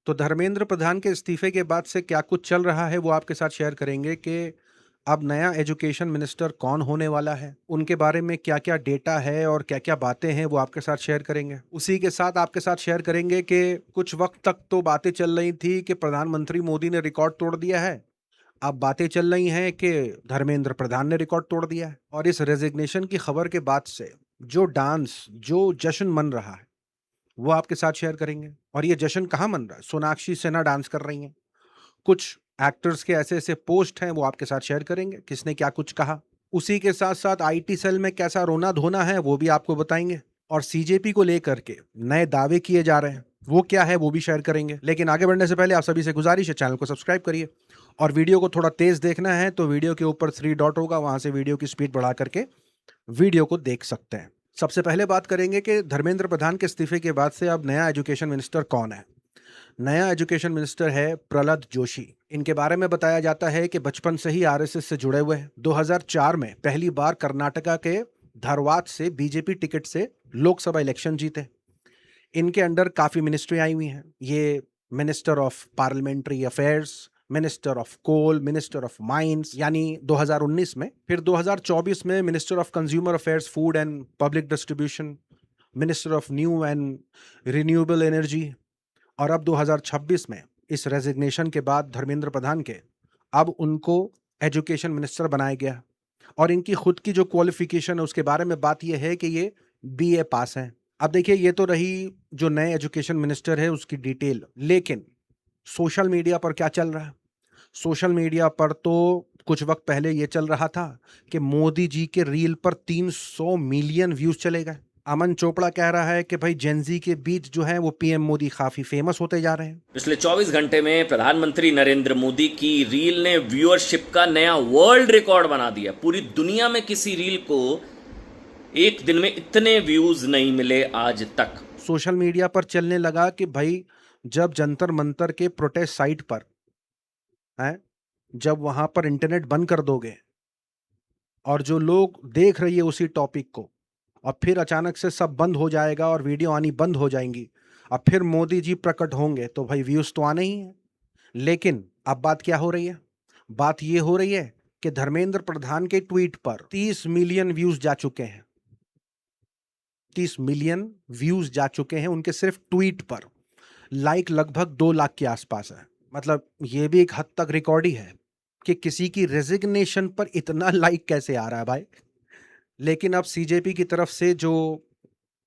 तो धर्मेंद्र प्रधान के इस्तीफे के बाद से क्या कुछ चल रहा है वो आपके साथ शेयर करेंगे कि अब नया एजुकेशन मिनिस्टर कौन होने वाला है, उनके बारे में क्या-क्या डेटा है और क्या-क्या बातें हैं वो आपके साथ शेयर करेंगे। उसी के साथ आपके साथ शेयर करेंगे कि कुछ वक्त तक तो बातें चल रही थी कि प्रधानमंत्री मोदी ने रिकॉर्ड तोड़ दिया है। अब बातें चल रही हैं कि धर्मेंद्र प्रधान ने रिकॉर्ड तोड़ दिया है और इस रेजिग्नेशन की खबर के बाद से जो डांस, जो जश्न मन रहा है वो आपके साथ शेयर करेंगे। और ये जश्न कहाँ मन रहा है? सोनाक्षी सिन्हा डांस कर रही हैं। कुछ एक्टर्स के ऐसे-ऐसे पोस्ट हैं वो आपके साथ शेयर करेंगे, किसने क्या कुछ कहा। उसी के साथ-साथ आईटी सेल में कैसा रोना-धोना है वो भी आपको बताएँगे और सीजेपी को लेकर के नए दावे किए जा रहे हैं, वो क्या है वो भी शेयर करेंगे। लेकिन आगे बढ़ने से पहले आप सभी से गुज़ारिश है चैनल को सब्सक्राइब करिए और वीडियो को थोड़ा तेज़ देखना है तो वीडियो के ऊपर 3 डॉट होगा, वहाँ से वीडियो की स्पीड बढ़ा करके वीडियो को देख सकते हैं। सबसे पहले बात करेंगे कि धर्मेंद्र प्रधान के इस्तीफे के बाद से अब नया एजुकेशन मिनिस्टर कौन है? नया एजुकेशन मिनिस्टर है प्रहलाद जोशी। इनके बारे में बताया जाता है कि बचपन से ही आरएसएस से जुड़े हुए हैं। 2004 में पहली बार कर्नाटका के धारवाड़ से बीजेपी टिकट से लोकसभा इलेक्शन जीते। इनके अंडर काफ़ी मिनिस्ट्री आई हुई हैं। ये minister of parliamentary affairs, minister of coal, minister of mines यानी 2019 में, फिर 2024 में minister of consumer affairs, food and public distribution, minister of new and renewable energy और अब 2026 में इस रेजिग्नेशन के बाद धर्मेंद्र प्रधान के अब उनको एजुकेशन मिनिस्टर बनाया गया। और इनकी खुद की जो क्वालिफिकेशन है उसके बारे में बात यह है कि ये बीए पास हैं। अब देखिए ये तो रही जो नए एजुकेशन मिनिस्टर है उसकी डिटेल, लेकिन सोशल मीडिया पर क्या चल रहा है? सोशल मीडिया पर तो कुछ वक्त पहले ये चल रहा था कि मोदी जी के रील पर 300 मिलियन व्यूज चले गए। अमन चोपड़ा कह रहा है कि भाई जेनजी के बीच जो है वो पीएम मोदी काफी फेमस होते जा रहे हैं। पिछले 24 घंटे में प्रधानमंत्री नरेंद्र मोदी की रील ने व्यूअरशिप का नया वर्ल्ड रिकॉर्ड बना दिया। पूरी दुनिया में किसी रील को एक दिन में इतने व्यूज नहीं मिले आज तक। सोशल मीडिया पर चलने लगा कि भाई जब जंतर मंतर के प्रोटेस्ट साइट पर हैं, जब वहां पर इंटरनेट बंद कर दोगे और जो लोग देख रही है उसी टॉपिक को और फिर अचानक से सब बंद हो जाएगा और वीडियो आनी बंद हो जाएंगी और फिर मोदी जी प्रकट होंगे तो भाई व्यूज तो आने ही है। लेकिन अब बात क्या हो रही है? बात ये हो रही है कि धर्मेंद्र प्रधान के ट्वीट पर 30 मिलियन व्यूज जा चुके हैं। 30 मिलियन व्यूज जा चुके हैं उनके सिर्फ ट्वीट पर। लाइक लगभग 2 लाख के आसपास है। मतलब ये भी एक हद तक रिकॉर्ड ही है कि किसी की रेजिग्नेशन पर इतना लाइक कैसे आ रहा है भाई। लेकिन अब सीजेपी की तरफ से जो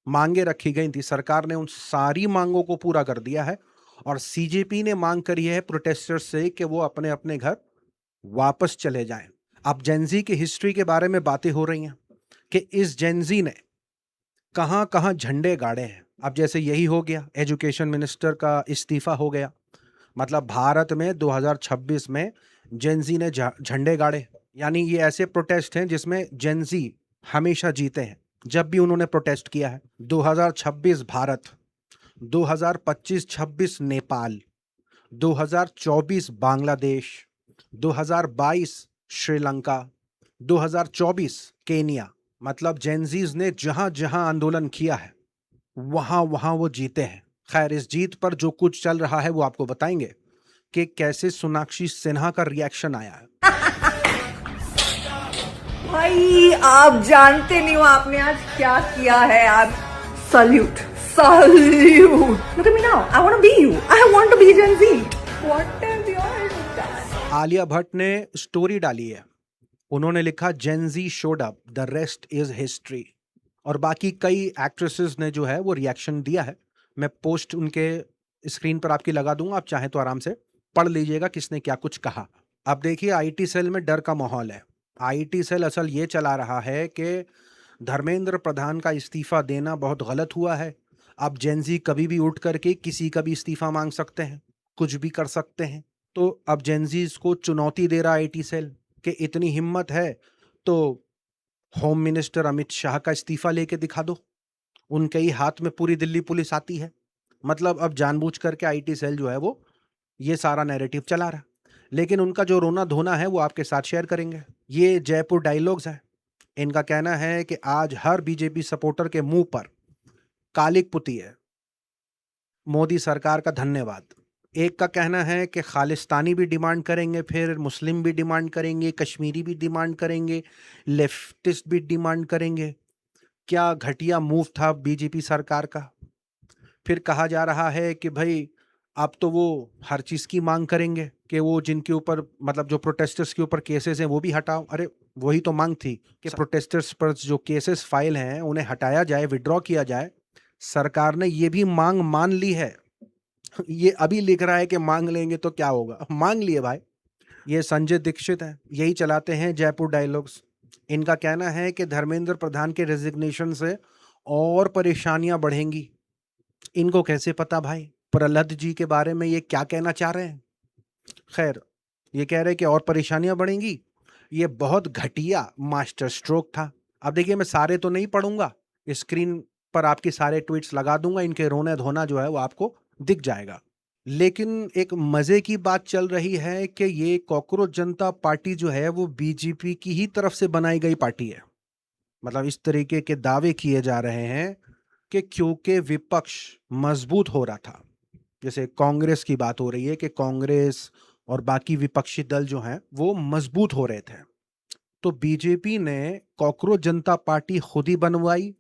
मांगे रखी गई थी, सरकार ने उन सारी मांगों को पूरा कर दिया है और सीजेपी ने मांग करी है प्रोटेस्टर्स से कि वो अपने अपने घर वापस चले जाएं। अब जेनजी की हिस्ट्री के बारे में बातें हो रही हैं कि इस जेनजी ने कहां कहां झंडे गाड़े हैं। अब जैसे यही हो गया, एजुकेशन मिनिस्टर का इस्तीफा हो गया, मतलब भारत में 2026 में जेनजी ने झंडे गाड़े। यानी ये ऐसे प्रोटेस्ट हैं जिसमें जेनजी हमेशा जीते हैं जब भी उन्होंने प्रोटेस्ट किया है। 2026 भारत, 2025-26 नेपाल, 2024 बांग्लादेश, 2022 श्रीलंका, 2024 केनिया। मतलब जेनजीज ने जहां जहां आंदोलन किया है वहां वहां वो जीते हैं। खैर इस जीत पर जो कुछ चल रहा है वो आपको बताएंगे कि कैसे सोनाक्षी सिन्हा का रिएक्शन आया है। भाई आप जानते नहीं हो आपने आज क्या किया है। आप salute salute. Look at me now. I want to be you. I want to be Gen Z. What is yours? Alia Bhatt ने स्टोरी डाली है, उन्होंने लिखा Gen Z showed up, the rest is history. और बाकी कई एक्ट्रेसेस ने जो है वो रिएक्शन दिया है। मैं पोस्ट उनके स्क्रीन पर आपकी लगा दूंगा, आप चाहें तो आराम से पढ़ लीजिएगा किसने क्या कुछ कहा। अब देखिए आईटी सेल में डर का माहौल है। आईटी सेल असल ये चला रहा है कि धर्मेंद्र प्रधान का इस्तीफा देना बहुत गलत हुआ है। अब जेनजी कभी भी उठ करके किसी का भी इस्तीफा मांग सकते हैं, कुछ भी कर सकते हैं। तो अब जेनजीज को चुनौती दे रहा है आईटी सेल कि इतनी हिम्मत है तो होम मिनिस्टर अमित शाह का इस्तीफा लेके दिखा दो। उनके ही हाथ में पूरी दिल्ली पुलिस आती है। मतलब अब जानबूझ करके आईटी सेल जो है वो ये सारा नैरेटिव चला रहा। लेकिन उनका जो रोना धोना है वो आपके साथ शेयर करेंगे। ये जयपुर डायलॉग्स है। इनका कहना है कि आज हर बीजेपी सपोर्टर के मुंह पर कालिक पुती है। मोदी सरकार का धन्यवाद। एक का कहना है कि खालिस्तानी भी डिमांड करेंगे, फिर मुस्लिम भी डिमांड करेंगे, कश्मीरी भी डिमांड करेंगे, लेफ्टिस्ट भी डिमांड करेंगे। क्या घटिया मूव था बीजेपी सरकार का। फिर कहा जा रहा है कि भाई अब तो वो हर चीज़ की मांग करेंगे कि वो जिनके ऊपर मतलब जो प्रोटेस्टर्स के ऊपर केसेस हैं वो भी हटाओ। अरे वही तो मांग थी कि प्रोटेस्टर्स पर जो केसेस फाइल हैं उन्हें हटाया जाए, विड्रॉ किया जाए। सरकार ने ये भी मांग मान ली है। ये अभी लिख रहा है कि मांग लेंगे तो क्या होगा, मांग लिए भाई। ये संजय दीक्षित हैं, यही चलाते हैं जयपुर डायलॉग्स। इनका कहना है कि धर्मेंद्र प्रधान के रेजिग्नेशन से और परेशानियां बढ़ेंगी। इनको कैसे पता भाई प्रहलाद जी के बारे में ये क्या कहना चाह रहे हैं। खैर, ये कह रहे हैं कि और परेशानियां बढ़ेंगी। ये बहुत घटिया मास्टर स्ट्रोक था। अब देखिए, मैं सारे तो नहीं पढ़ूंगा, स्क्रीन पर आपके सारे ट्वीट्स लगा दूंगा, इनके रोना धोना जो है वो आपको दिख जाएगा। लेकिन एक मजे की बात चल रही है कि ये कॉकरोच जनता पार्टी जो है वो बीजेपी की ही तरफ से बनाई गई पार्टी है। मतलब इस तरीके के दावे किए जा रहे हैं कि क्योंकि विपक्ष मजबूत हो रहा था, जैसे कांग्रेस की बात हो रही है कि कांग्रेस और बाकी विपक्षी दल जो हैं वो मजबूत हो रहे थे, तो बीजेपी ने कॉकरोच जनता पार्टी खुद ही बनवाई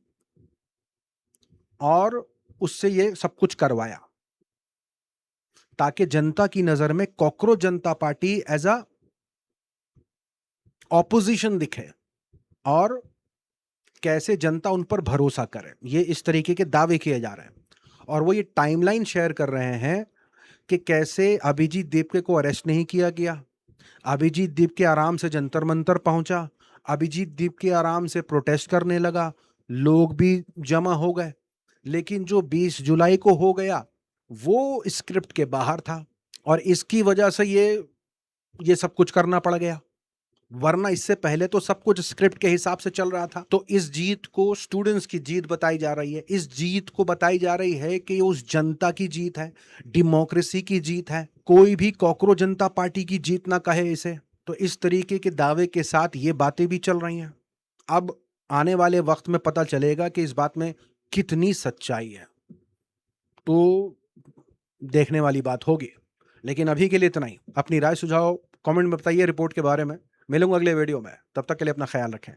और उससे ये सब कुछ करवाया ताकि जनता की नजर में cockroach Janata party as a opposition दिखे और कैसे जनता उन पर भरोसा करे। ये इस तरीके के दावे किए जा रहे हैं और वो ये टाइमलाइन शेयर कर रहे हैं कि कैसे अभिजीत दीपके को अरेस्ट नहीं किया गया, अभिजीत दीपके आराम से जंतर मंतर पहुंचा, अभिजीत दीपके आराम से प्रोटेस्ट करने लगा, लोग भी जमा हो गए। लेकिन जो 20 जुलाई को हो गया वो स्क्रिप्ट के बाहर था और इसकी वजह से ये सब कुछ करना पड़ गया, वरना इससे पहले तो सब कुछ स्क्रिप्ट के हिसाब से चल रहा था। तो इस जीत को स्टूडेंट्स की जीत बताई जा रही है, इस जीत को बताई जा रही है कि ये उस जनता की जीत है, डेमोक्रेसी की जीत है। कोई भी कॉकरोच जनता पार्टी की जीत ना कहे इसे। तो इस तरीके के दावे के साथ ये बातें भी चल रही हैं। अब आने वाले वक्त में पता चलेगा कि इस बात में कितनी सच्चाई है, तो देखने वाली बात होगी। लेकिन अभी के लिए इतना ही। अपनी राय सुझाव कमेंट में बताइए रिपोर्ट के बारे में। मिलूंगा अगले वीडियो में, तब तक के लिए अपना ख्याल रखें।